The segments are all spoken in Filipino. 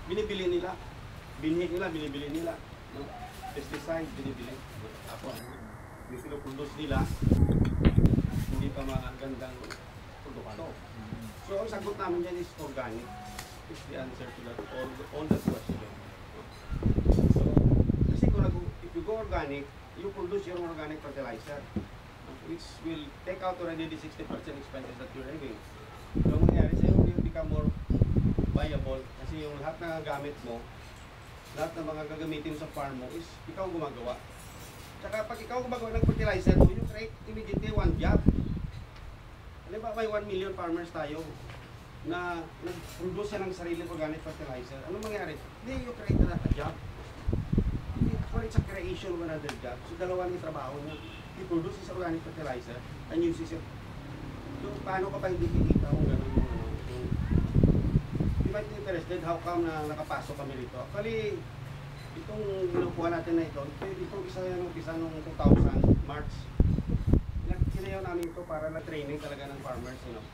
binibili nila. Binhi nila, binibili nila. No? Pesticide, binibili. Tapos, yung pinuproduce nila, hindi pa magandang produkto. So, ang sagot namin yan is organic. Is the answer to that, all that question. So, kasi kung if you go organic, you produce your organic fertilizer, which will take out already the 60% expenses that you're having. So, mangyayari sa'yo, will become more viable kasi yung lahat na gamit mo, lahat ng mga gagamitin sa farm mo is ikaw gumagawa. Tsaka pag ikaw gumagawa ng fertilizer mo, you create immediately one job. Ano ba, may 1 million farmers tayo na nag-produce siya ng sariling organic fertilizer. Ano mangyari? Hindi, you create a job. Or it's a creation of another job. So dalawa yung trabaho niya. He produces organic fertilizer and uses it. So paano ka pa hindi kikita kung gano'n yung you might be interested how come na nakapasok kami rito. Actually, itong inukuha natin na ito isa yung umpisa noong 2000, March. Kinayaw namin ito para na training talaga ng farmers, you know.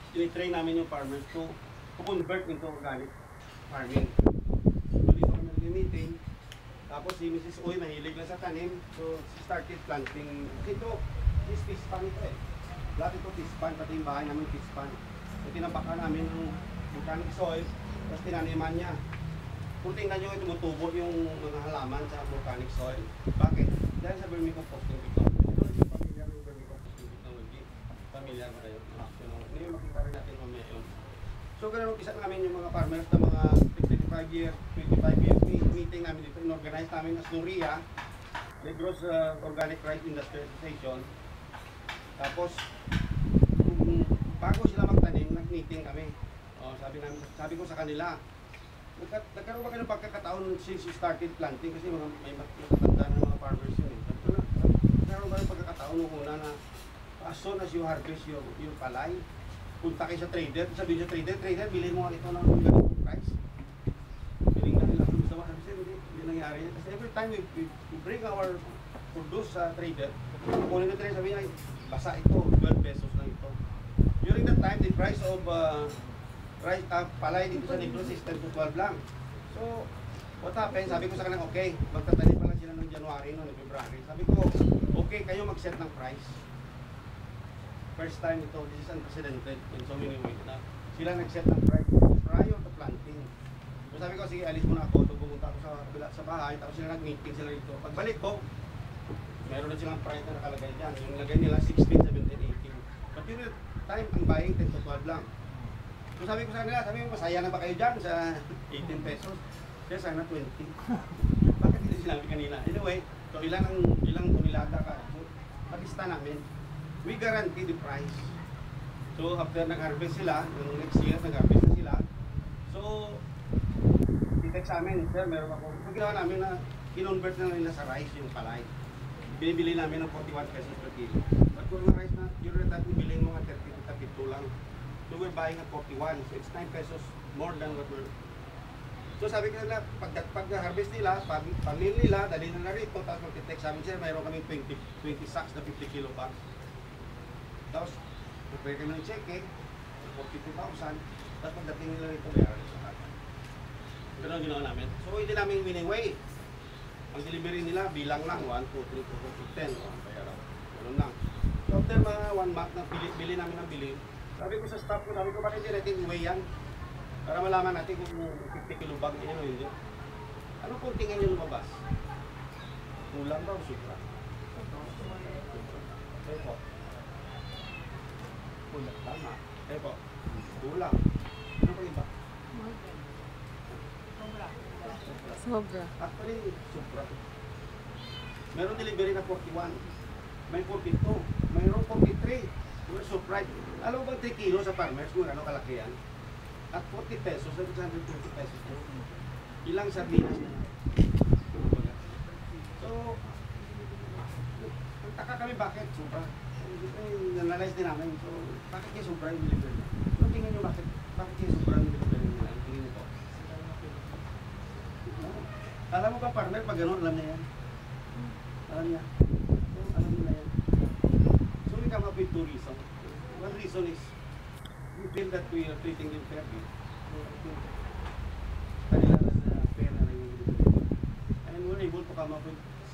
Tinitrain namin yung farmers to convert into organic farming. So dito kami nag-meeting. Tapos si Mrs. Uy, mahilig lang sa tanim. So she started planting. Ito, is fish pan ito eh. Lahat ito fish pan, pati yung bahay namin fish pan. So tinabakan namin yung organic soil, tapos tinaniman niya. Kung tingnan nyo, tumutubo yung mga halaman sa volcanic soil. Bakit? Dahil sa vermicomposting ito. Ito rin yung familiar yung vermicomposting technology. Familiar ba kayo? Hindi yung makita rin natin mamaya yun. So ganun, isa namin yung mga farmers na mga 25 years meeting namin dito. In-organize namin as NORIA, Negros Organic Rice Industry Association. Tapos, bago sila magtanim, nag-meeting kami. Sabi ko sa kanila, nagkaroon ba kayo ng pagkakataon since you started planting? Kasi may matatanda ng mga farmers yun eh. Nagkaroon ba ng pagkakataon nung una na as soon as you harvest your palay, punta kayo sa trader, sabihin sa trader, bilhin mo ito ng ganitong price. Bilhin ka nila kung gusto mo. Kasi hindi nangyari yan. Kasi every time we bring our produce sa trader, kunin na trader, sabihin ay, basa ito, 12 pesos lang ito. During that time, the price of palay dito sa Negros is 10 to 12 lang. So, what happened? Sabi ko sa kanila, okay, magtatanim pa lang sila ng January, no, February. Sabi ko, okay, kayo mag-set ng price. First time ito, this is unprecedented in so many ways na sila nag-set ng price prior to planting. So sabi ko, sige, alis muna ako. So, pumunta ako sa bahay, tapos sila nag-meeting sila dito. Pagbalik ko, meron na silang price na nakalagay dyan. Yung lagay nila 16, 17, 18. But yun, time ang buying 10 to 12 lang. So sabi ko sa kanila, sabi ko, masaya na ba kayo dyan sa 18 pesos? Kaya sana 20. Bakit hindi sinabi kanina? Anyway, so ilang tonelada ka. So, patista namin. We guarantee the price. So after nag-harvest sila, yung next year nag-harvest na sila. So, i-text sa amin, sir, meron ako. So ginawa namin na kinonvert na nila sa rice yung palay. Binibili namin ng 41 pesos per kilo. But kung yung rice na, yun rin natin bilhin mga 30 to 32 lang. So we're buying at 41. So it's 9 pesos more than what we're... So sabi ko nila, pag harvest nila, pamili nila, dali na rito, tapos mag-text sa amin, sir, mayroon kami 20 sacks na 50 kilo bags. Tapos, prepare kami ng cheque, 42,000, tapos pagdating nila rito, bayaran sa akin. Ganun ang ginawa namin. So hindi namin winning way. Ang delivery nila, bilang lang, 1, 2, 3, 4, 5, 10, bayaran. Ganun lang. So after mga 1 month na bili namin ng bili, sabi ko sa staff ko, sabi ko, bakit hindi natin way yan? Para malaman natin kung 50 kilo bag yun o hindi. Ano kung tingin yung lumabas? Kulang ba o supra? Okay po. Kulang. Tama. Okay po. Kulang. Ano po iba? Sobra. Actually, supra. Meron delivery na 41. May 42. Mayroon 43. We're surprised. Alam mo ba 3 kilo sa farmers kung ano kalaki yan? At 40 pesos, 620 pesos. Ilang sardinas na. So, nagtaka kami bakit sobra. Nanalyze din namin. So, bakit kayo sobra yung delivery? So, tingnan nyo bakit kayo sobra yung delivery nila. Tingnan nyo po. Alam mo ba partner, pag gano'n, alam niya yan. Alam niya. So, alam niya yan. So, we come up with 2 reasons. One reason is we feel that we are treating them fairly.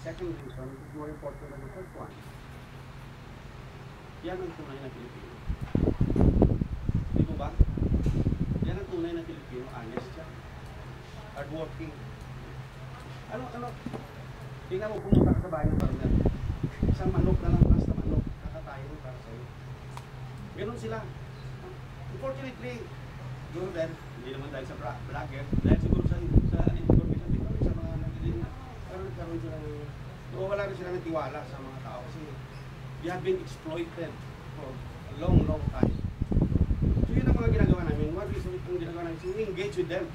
second reason is more important than the first one. Yan ang tunay na Pilipino. Di ba ba? Yan ang tunay na Pilipino, honest siya. Hardworking. Ano? Tingnan mo, pumunta ka sa bahay ng barangay. Isang manok na lang, basta manok, kakatayin mo para sa'yo. Ganon sila. Unfortunately, siguro dahil, hindi naman dahil sa vlogger, dahil siguro sa information technology, sa mga nagiging, nagkaroon sila ng, wala rin sila ng tiwala sa mga tao kasi we have been exploited for a long time. So yun ang mga ginagawa namin. One reason ang ginagawa namin is we engage with them.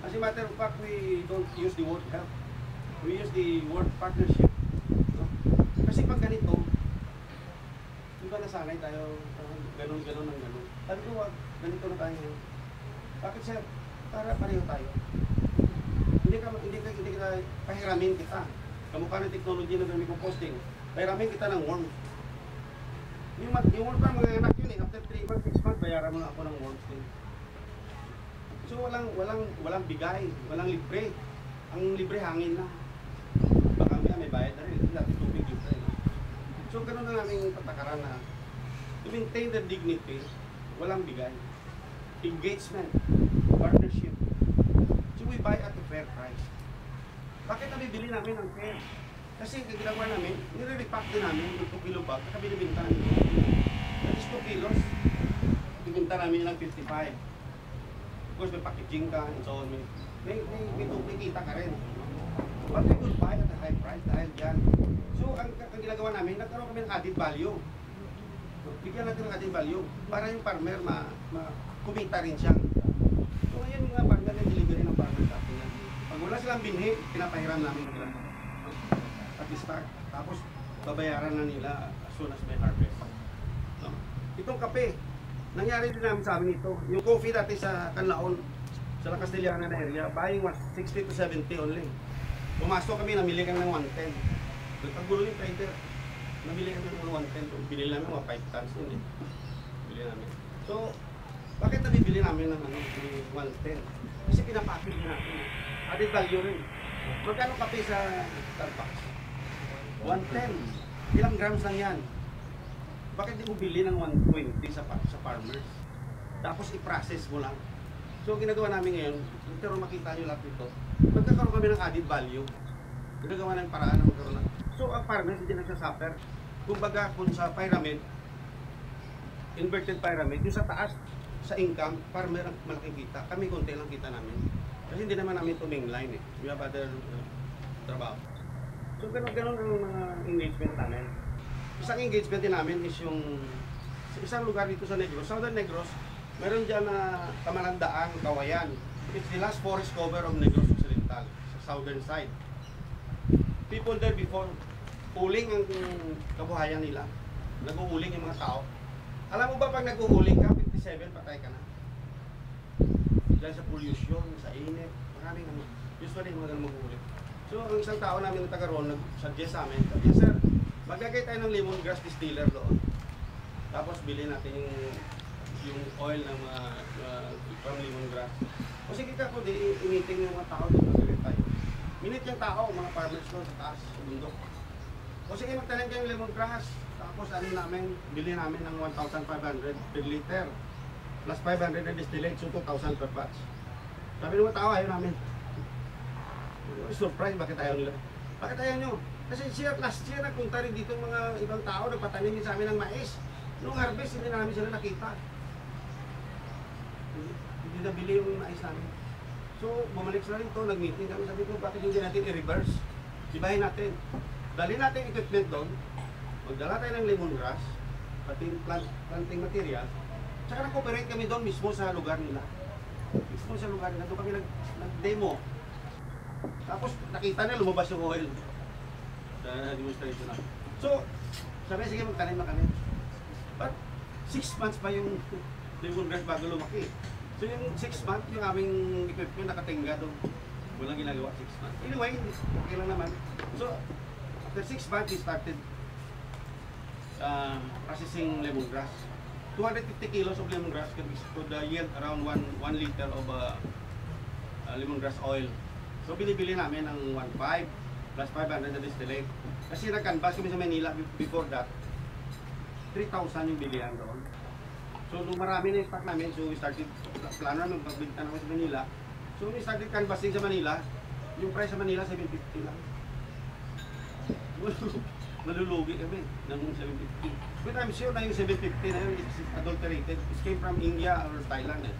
As a matter of fact, we don't use the word help. We use the word partnership. No? Kasi pag ganito, di ba nasanay tayo ganun ng ganun. Sabi ko, ganito na tayo. Bakit sir? Para pareho tayo. Hindi ka pahiramin kita. Kamukha ng technology na gamitin ko posting. Pahiramin kita ng worms. Yung worms pa mga anak yun eh. After 3 months, 6 months, bayaran mo na ako ng worms din. So walang bigay, walang libre. Ang libre hangin na. Baka may bayad na rin. Dati tubig libre. So ganun na namin patakaran na to maintain their dignity, walang bigay. Engagement, partnership. So we buy at a fair price. Bakit nabibili namin ang fair? Kasi ang ginagawa namin, nire-repack din namin yung 2 kilo bag, saka binibinta namin. That is 2 kilos. Binibinta namin ng 55. Of course, may packaging ka and so on. May kita ka rin. But we could buy at a high price dahil dyan. So, ang ginagawa namin, nagkaroon kami ng added value. Bigyan natin ng added value para yung farmer kumita rin siya. So, ngayon mga farmer na delivery ng farmer sa atin yan. Pag wala silang binhi, pinapahiram namin sila. At the start. Tapos, babayaran na nila as soon as may harvest. So, itong kape, nangyari din namin sa amin ito. Yung coffee dati sa Canlaon, sa La Castellana na area, buying was 60 to 70 only. Pumasok kami, namili kami ng 110. Nagpagulo yung trader. Namili kami ng 110. Binili namin mga 5 tons yun eh. Bili namin. So, bakit nabibili namin ng 110? Kasi pinapackage natin. Added value rin. Magkano kape sa Starbucks? 110. Ilang grams lang yan. Bakit di mo bili ng 120 sa farmers? Tapos i-process mo lang. So, ginagawa namin ngayon, pero makita nyo lahat ito, magkakaroon kami ng added value. Ginagawa ng paraan na magkaroon ng. So, ang farmers hindi nagsasuffer. Kumbaga, kung sa pyramid, inverted pyramid, yung sa taas, sa income, farmer ang malaking kita. Kami konti lang kita namin. Kasi hindi naman namin ito mainline eh. We have other trabaho. So, ganun ang mga engagement namin. Isang engagement din namin is yung isang lugar dito sa Negros, Southern Negros, meron dyan na Kamalandaan, Kawayan. It's the last forest cover of Negros Occidental, sa southern side. People there before, uling ang kabuhayan nila. Nag-uuling yung mga tao. Alam mo ba pag nag-uuling ka, 57, patay ka na. Dahil sa pollution, sa init, maraming ano. Usually, mga ganun mag-uuling. So, ang isang tao namin na taga roon, nag-suggest sa amin, sabi, sir, maglagay tayo ng lemongrass distiller doon. Tapos, bilhin natin yung oil ng from lemongrass. O sige ka po, initing yung mga tao doon, magalit tayo. Minit yung tao, mga farmers doon sa taas, sa bundok. O sige, magtanim kayo yung lemongrass. Tapos ano namin, bilhin namin ng 1,500 per liter. Plus 500 na distillate, so 2,000 per batch. Sabi ng mga tao, ayaw namin. Surprise, bakit ayaw nila? Bakit ayaw nyo? Kasi last year, nagpunta rin dito mga ibang tao, nagpatanim sa amin ng mais. Noong harvest, hindi namin sila nakita. Hindi nabili yung mais namin. So, bumalik sila rin ito, nag-meeting kami. Sabi ko, bakit hindi natin i-reverse? Ibahin natin. Dali natin equipment doon. Magdala tayo ng lemongrass, pati planting material. Tsaka nag-cooperate kami doon mismo sa lugar nila. Mismo sa lugar nila. Doon kami nag-demo. Tapos nakita na lumabas yung oil. Sa demonstration na. So, sabi, sige magtanim na kami. But, 6 months pa yung lemongrass bago lumaki. So yung 6 months, yung aming equipment nakatingga doon. Walang ginagawa 6 months. Anyway, okay lang naman. So, after 6 months, we started processing lemongrass. 250 kilos of lemongrass could yield around 1 liter of lemongrass oil. So binibili namin ng 1.5. plus 500 na distillate. Kasi nag-canvas kami sa Manila before that, 3,000 yung bilihan doon. So, nung marami na yung stock namin, so we started, plano namin, pagbigtan namin sa Manila. So, we started canvassing sa Manila, yung price sa Manila, 750 lang. Malulugi kami ng 750. But I'm sure na yung 750 na yun is adulterated. It came from India or Thailand. Eh.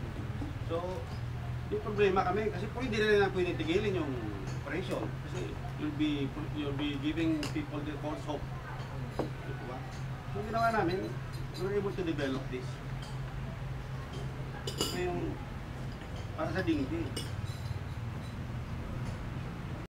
So, yung problema kami, kasi kung hindi na lang pwede tigilin yung operation, kasi you'll be giving people the false hope. Diba? So, ginawa namin, we were able to develop this. Ito yung para sa dingding.